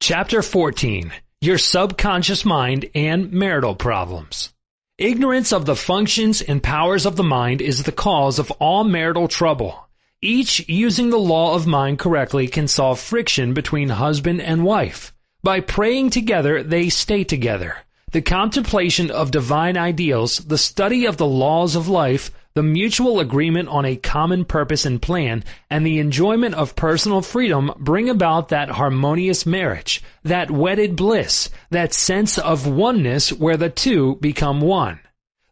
Chapter 14. Your Subconscious Mind and Marital Problems. Ignorance of the functions and powers of the mind is the cause of all marital trouble. Each using the law of mind correctly can solve friction between husband and wife. By praying together, they stay together. The contemplation of divine ideals, the study of the laws of life, the mutual agreement on a common purpose and plan, and the enjoyment of personal freedom bring about that harmonious marriage, that wedded bliss, that sense of oneness where the two become one.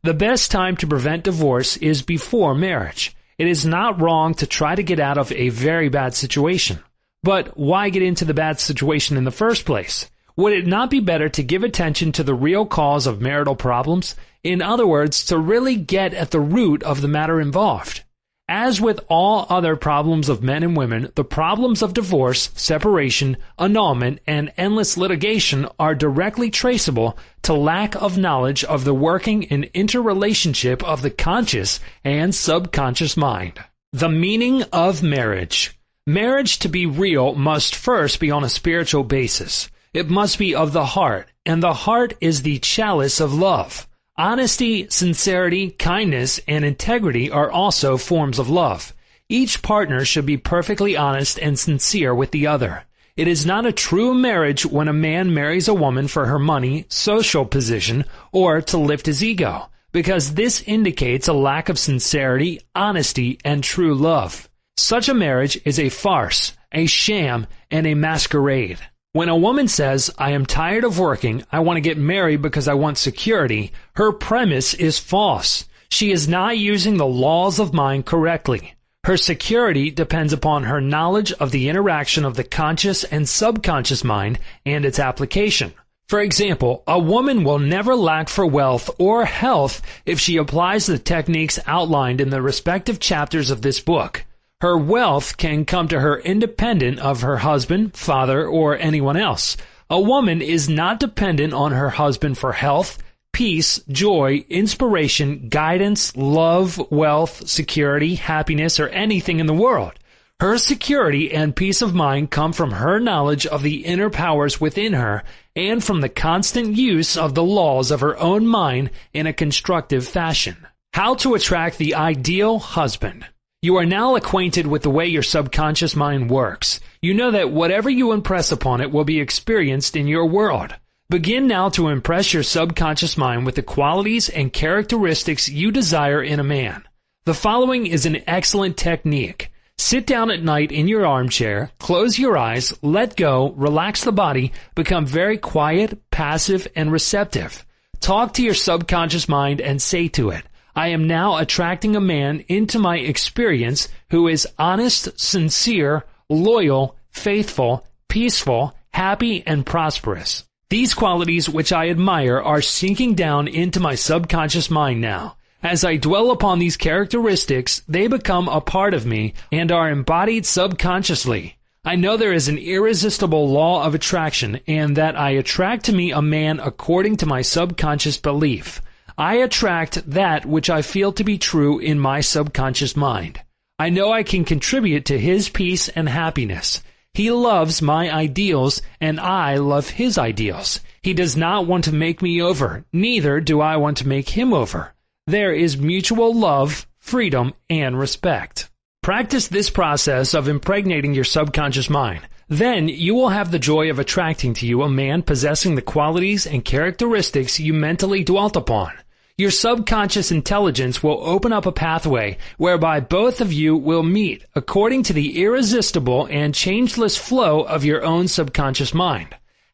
The best time to prevent divorce is before marriage. It is not wrong to try to get out of a very bad situation. But why get into the bad situation in the first place? Would it not be better to give attention to the real cause of marital problems? In other words, to really get at the root of the matter involved. As with all other problems of men and women, the problems of divorce, separation, annulment, and endless litigation are directly traceable to lack of knowledge of the working and interrelationship of the conscious and subconscious mind. The meaning of marriage. Marriage, to be real, must first be on a spiritual basis. It must be of the heart, and the heart is the chalice of love. Honesty, sincerity, kindness, and integrity are also forms of love. Each partner should be perfectly honest and sincere with the other. It is not a true marriage when a man marries a woman for her money, social position, or to lift his ego, because this indicates a lack of sincerity, honesty, and true love. Such a marriage is a farce, a sham, and a masquerade. When a woman says, "I am tired of working, I want to get married because I want security," her premise is false. She is not using the laws of mind correctly. Her security depends upon her knowledge of the interaction of the conscious and subconscious mind and its application. For example, a woman will never lack for wealth or health if she applies the techniques outlined in the respective chapters of this book. Her wealth can come to her independent of her husband, father, or anyone else. A woman is not dependent on her husband for health, peace, joy, inspiration, guidance, love, wealth, security, happiness, or anything in the world. Her security and peace of mind come from her knowledge of the inner powers within her and from the constant use of the laws of her own mind in a constructive fashion. How to attract the ideal husband. You are now acquainted with the way your subconscious mind works. You know that whatever you impress upon it will be experienced in your world. Begin now to impress your subconscious mind with the qualities and characteristics you desire in a man. The following is an excellent technique. Sit down at night in your armchair, close your eyes, let go, relax the body, become very quiet, passive, and receptive. Talk to your subconscious mind and say to it, "I am now attracting a man into my experience who is honest, sincere, loyal, faithful, peaceful, happy, and prosperous. These qualities which I admire are sinking down into my subconscious mind now. As I dwell upon these characteristics, they become a part of me and are embodied subconsciously. I know there is an irresistible law of attraction and that I attract to me a man according to my subconscious belief. I attract that which I feel to be true in my subconscious mind. I know I can contribute to his peace and happiness. He loves my ideals, and I love his ideals. He does not want to make me over, neither do I want to make him over. There is mutual love, freedom, and respect." Practice this process of impregnating your subconscious mind. Then you will have the joy of attracting to you a man possessing the qualities and characteristics you mentally dwelt upon. Your subconscious intelligence will open up a pathway whereby both of you will meet according to the irresistible and changeless flow of your own subconscious mind.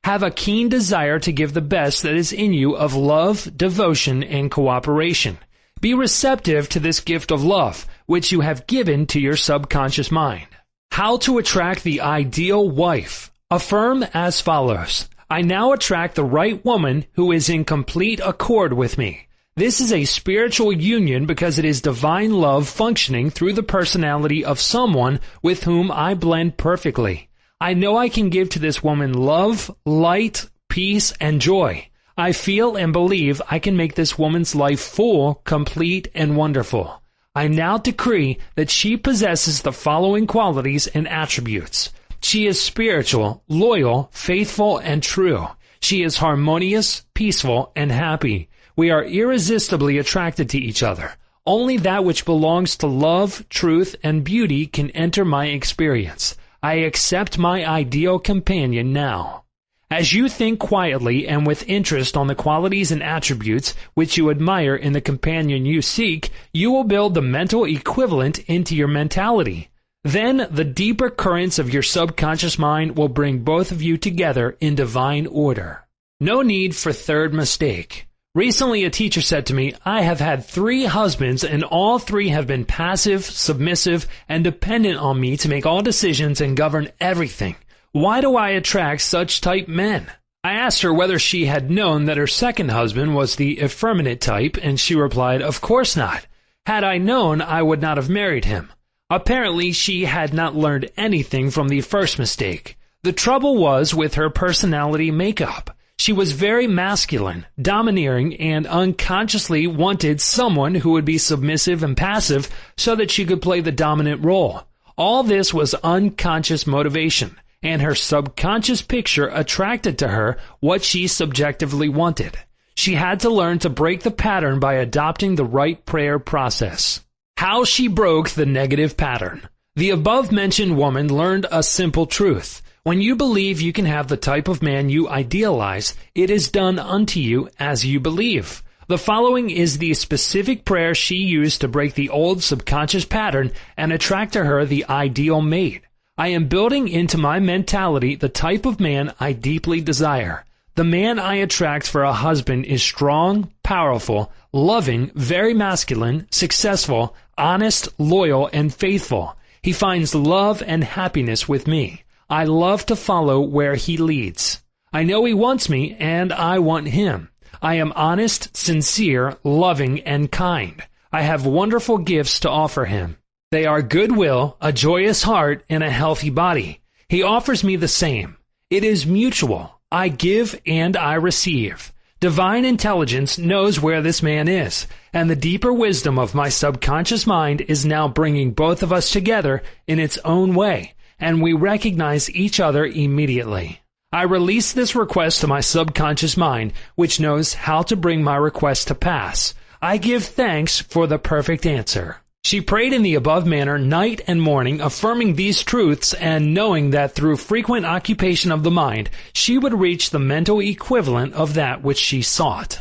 Have a keen desire to give the best that is in you of love, devotion, and cooperation. Be receptive to this gift of love, which you have given to your subconscious mind. How to attract the ideal wife. Affirm as follows. I now attract the right woman who is in complete accord with me. This is a spiritual union because it is divine love functioning through the personality of someone with whom I blend perfectly. I know I can give to this woman love, light, peace, and joy. I feel and believe I can make this woman's life full, complete, and wonderful. I now decree that she possesses the following qualities and attributes: She is spiritual, loyal, faithful, and true. She is harmonious, peaceful, and happy. We are irresistibly attracted to each other. Only that which belongs to love, truth, and beauty can enter my experience. I accept my ideal companion now. As you think quietly and with interest on the qualities and attributes which you admire in the companion you seek, you will build the mental equivalent into your mentality. Then the deeper currents of your subconscious mind will bring both of you together in divine order. No need for third mistake. Recently, a teacher said to me, I have had 3 husbands and all 3 have been passive, submissive, and dependent on me to make all decisions and govern everything. Why do I attract such type men? I asked her whether she had known that her second husband was the effeminate type, and she replied, of course not. Had I known, I would not have married him. Apparently, she had not learned anything from the first mistake. The trouble was with her personality makeup. She was very masculine, domineering, and unconsciously wanted someone who would be submissive and passive so that she could play the dominant role. All this was unconscious motivation, and her subconscious picture attracted to her what she subjectively wanted. She had to learn to break the pattern by adopting the right prayer process. How she broke the negative pattern. The above-mentioned woman learned a simple truth. When you believe you can have the type of man you idealize, it is done unto you as you believe. The following is the specific prayer she used to break the old subconscious pattern and attract to her the ideal mate. I am building into my mentality the type of man I deeply desire. The man I attract for a husband is strong, powerful, loving, very masculine, successful, honest, loyal, and faithful. He finds love and happiness with me. I love to follow where he leads. I know he wants me, and I want him. I am honest, sincere, loving, and kind. I have wonderful gifts to offer him. They are goodwill, a joyous heart, and a healthy body. He offers me the same. It is mutual. I give and I receive. Divine intelligence knows where this man is, and the deeper wisdom of my subconscious mind is now bringing both of us together in its own way, and we recognize each other immediately. I release this request to my subconscious mind, which knows how to bring my request to pass. I give thanks for the perfect answer. She prayed in the above manner night and morning, affirming these truths and knowing that through frequent occupation of the mind, she would reach the mental equivalent of that which she sought.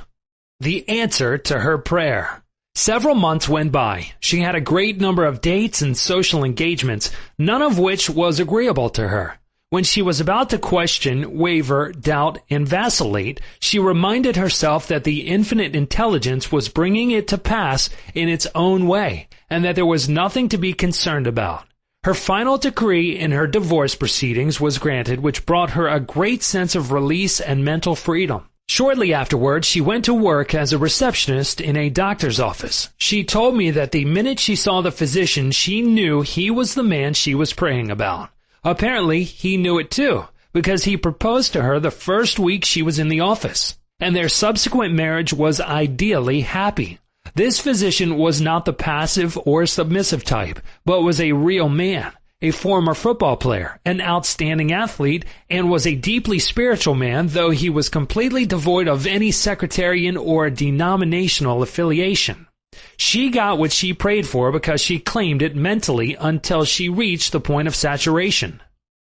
The answer to her prayer. Several months went by. She had a great number of dates and social engagements, none of which was agreeable to her. When she was about to question, waver, doubt, and vacillate, she reminded herself that the infinite intelligence was bringing it to pass in its own way, and that there was nothing to be concerned about. Her final decree in her divorce proceedings was granted, which brought her a great sense of release and mental freedom. Shortly afterwards, she went to work as a receptionist in a doctor's office. She told me that the minute she saw the physician, she knew he was the man she was praying about. Apparently, he knew it too, because he proposed to her the first week she was in the office, and their subsequent marriage was ideally happy. This physician was not the passive or submissive type, but was a real man, a former football player, an outstanding athlete, and was a deeply spiritual man, though he was completely devoid of any sectarian or denominational affiliation. She got what she prayed for because she claimed it mentally until she reached the point of saturation.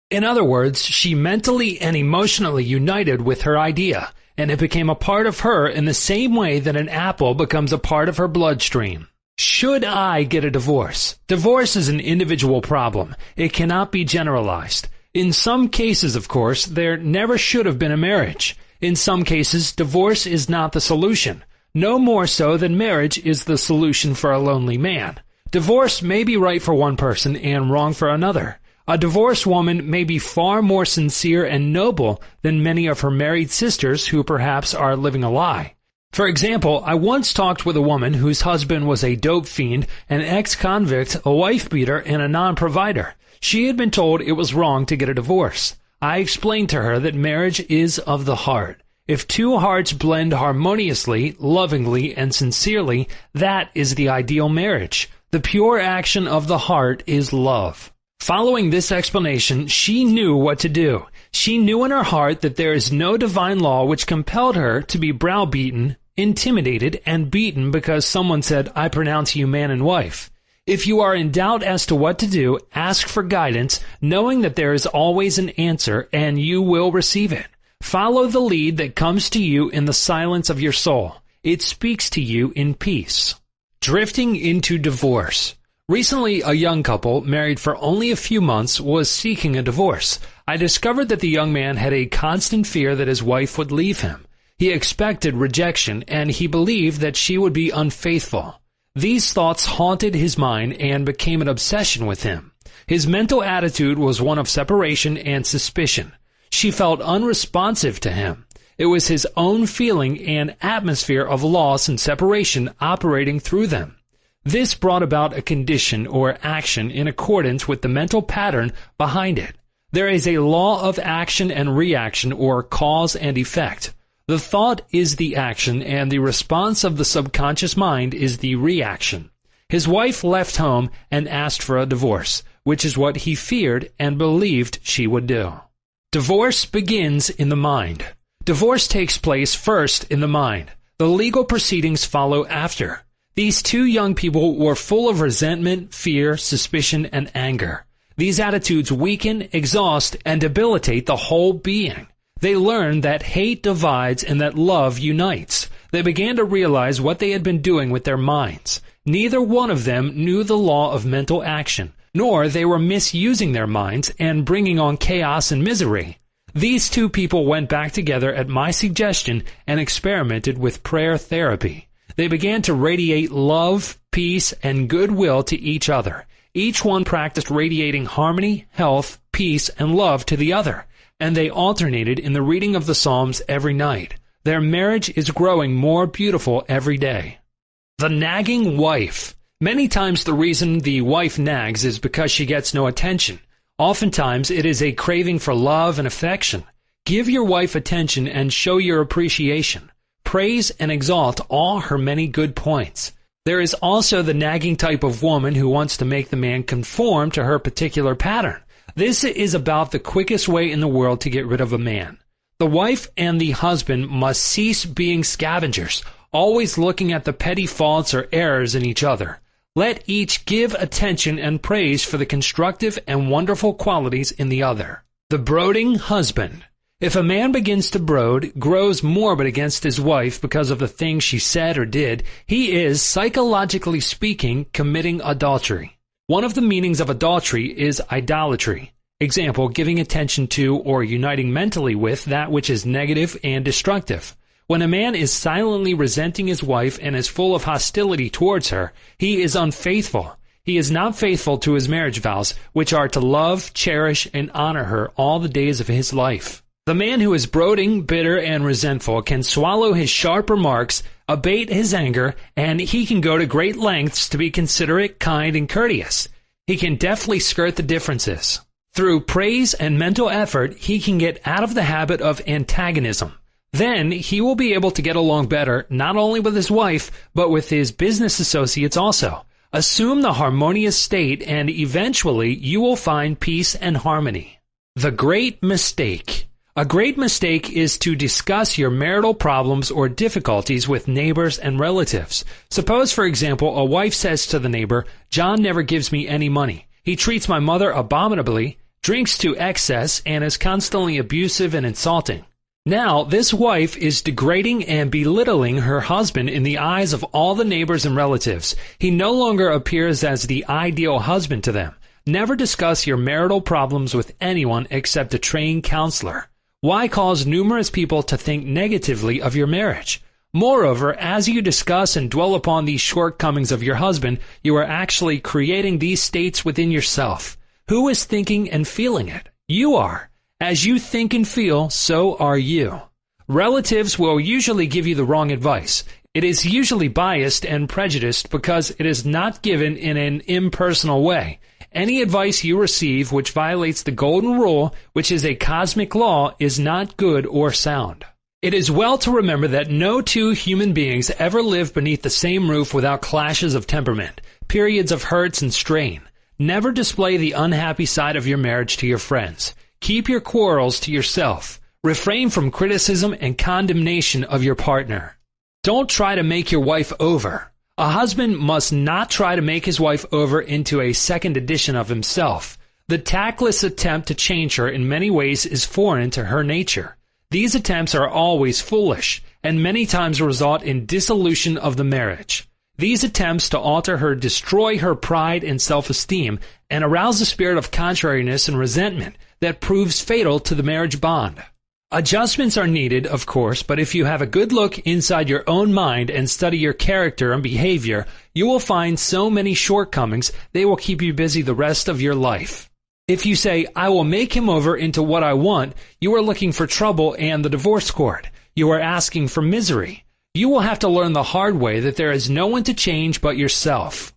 In other words, she mentally and emotionally united with her idea, and it became a part of her in the same way that an apple becomes a part of her bloodstream. Should I get a divorce? Divorce is an individual problem. It cannot be generalized. In some cases, of course, there never should have been a marriage. In some cases, divorce is not the solution. No more so than marriage is the solution for a lonely man. Divorce may be right for one person and wrong for another. A divorced woman may be far more sincere and noble than many of her married sisters who perhaps are living a lie. For example, I once talked with a woman whose husband was a dope fiend, an ex-convict, a wife-beater, and a non-provider. She had been told it was wrong to get a divorce. I explained to her that marriage is of the heart. If two hearts blend harmoniously, lovingly, and sincerely, that is the ideal marriage. The pure action of the heart is love. Following this explanation, she knew what to do. She knew in her heart that there is no divine law which compelled her to be browbeaten, intimidated, and beaten because someone said, "I pronounce you man and wife." If you are in doubt as to what to do, ask for guidance, knowing that there is always an answer and you will receive it. Follow the lead that comes to you in the silence of your soul. It speaks to you in peace. Drifting into divorce. Recently, a young couple, married for only a few months, was seeking a divorce. I discovered that the young man had a constant fear that his wife would leave him. He expected rejection, and he believed that she would be unfaithful. These thoughts haunted his mind and became an obsession with him. His mental attitude was one of separation and suspicion. She felt unresponsive to him. It was his own feeling and atmosphere of loss and separation operating through them. This brought about a condition or action in accordance with the mental pattern behind it. There is a law of action and reaction, or cause and effect. The thought is the action, and the response of the subconscious mind is the reaction. His wife left home and asked for a divorce, which is what he feared and believed she would do. Divorce begins in the mind. Divorce takes place first in the mind. The legal proceedings follow after. These two young people were full of resentment, fear, suspicion, and anger. These attitudes weaken, exhaust, and debilitate the whole being. They learned that hate divides and that love unites. They began to realize what they had been doing with their minds. Neither one of them knew the law of mental action, nor they were misusing their minds and bringing on chaos and misery. These two people went back together at my suggestion and experimented with prayer therapy. They began to radiate love, peace, and goodwill to each other. Each one practiced radiating harmony, health, peace, and love to the other, and they alternated in the reading of the Psalms every night. Their marriage is growing more beautiful every day. The nagging wife. Many times the reason the wife nags is because she gets no attention. Oftentimes it is a craving for love and affection. Give your wife attention and show your appreciation. Praise and exalt all her many good points. There is also the nagging type of woman who wants to make the man conform to her particular pattern. This is about the quickest way in the world to get rid of a man. The wife and the husband must cease being scavengers, always looking at the petty faults or errors in each other. Let each give attention and praise for the constructive and wonderful qualities in the other. The brooding husband. If a man begins to brood, grows morbid against his wife because of the things she said or did, he is, psychologically speaking, committing adultery. One of the meanings of adultery is idolatry. Example, giving attention to or uniting mentally with that which is negative and destructive. When a man is silently resenting his wife and is full of hostility towards her, he is unfaithful. He is not faithful to his marriage vows, which are to love, cherish, and honor her all the days of his life. The man who is brooding, bitter, and resentful can swallow his sharp remarks, abate his anger, and he can go to great lengths to be considerate, kind, and courteous. He can deftly skirt the differences. Through praise and mental effort, he can get out of the habit of antagonism. Then he will be able to get along better, not only with his wife, but with his business associates also. Assume the harmonious state, and eventually you will find peace and harmony. The great mistake. A great mistake is to discuss your marital problems or difficulties with neighbors and relatives. Suppose, for example, a wife says to the neighbor, "John never gives me any money. He treats my mother abominably, drinks to excess, and is constantly abusive and insulting." Now, this wife is degrading and belittling her husband in the eyes of all the neighbors and relatives. He no longer appears as the ideal husband to them. Never discuss your marital problems with anyone except a trained counselor. Why cause numerous people to think negatively of your marriage? Moreover, as you discuss and dwell upon these shortcomings of your husband, you are actually creating these states within yourself. Who is thinking and feeling it? You are. As you think and feel, so are you. Relatives will usually give you the wrong advice. It is usually biased and prejudiced because it is not given in an impersonal way. Any advice you receive which violates the golden rule, which is a cosmic law, is not good or sound. It is well to remember that no two human beings ever live beneath the same roof without clashes of temperament, periods of hurts and strain. Never display the unhappy side of your marriage to your friends. Keep your quarrels to yourself. Refrain from criticism and condemnation of your partner. Don't try to make your wife over. A husband must not try to make his wife over into a second edition of himself. The tactless attempt to change her in many ways is foreign to her nature. These attempts are always foolish, and many times result in dissolution of the marriage. These attempts to alter her destroy her pride and self-esteem and arouse a spirit of contrariness and resentment that proves fatal to the marriage bond. Adjustments are needed, of course, but if you have a good look inside your own mind and study your character and behavior, you will find so many shortcomings they will keep you busy the rest of your life. If you say, I will make him over into what I want, you are looking for trouble and the divorce court. You are asking for misery. You will have to learn the hard way that there is no one to change but yourself.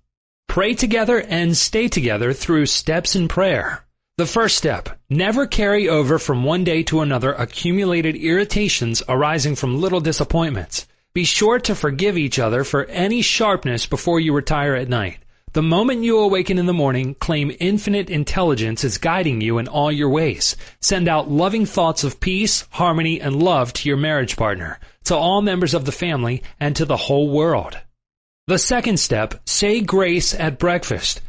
Pray together and stay together through steps in prayer. The first step, never carry over from one day to another accumulated irritations arising from little disappointments. Be sure to forgive each other for any sharpness before you retire at night. The moment you awaken in the morning, claim infinite intelligence is guiding you in all your ways. Send out loving thoughts of peace, harmony, and love to your marriage partner, to all members of the family, and to the whole world. The second step, say grace at breakfast.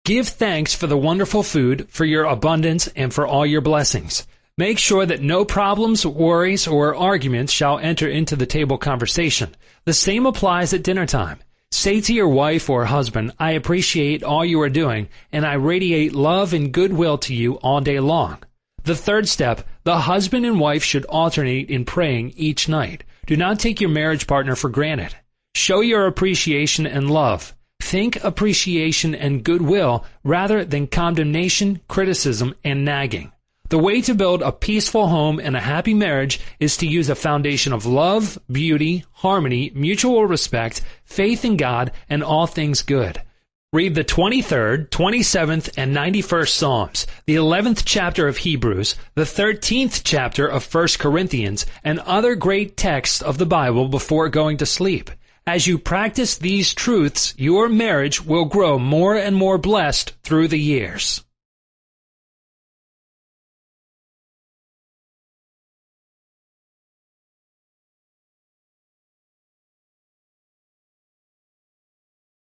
Give thanks for the wonderful food, for your abundance, and for all your blessings. Make sure that no problems, worries, or arguments shall enter into the table conversation. The same applies at dinner time. Say to your wife or husband, I appreciate all you are doing, and I radiate love and goodwill to you all day long. The third step, the husband and wife should alternate in praying each night. Do not take your marriage partner for granted. Show your appreciation and love. Think appreciation and goodwill rather than condemnation, criticism, and nagging. The way to build a peaceful home and a happy marriage is to use a foundation of love, beauty, harmony, mutual respect, faith in God, and all things good. Read the 23rd, 27th, and 91st Psalms, the 11th chapter of Hebrews, the 13th chapter of 1 Corinthians, and other great texts of the Bible before going to sleep. As you practice these truths, your marriage will grow more and more blessed through the years.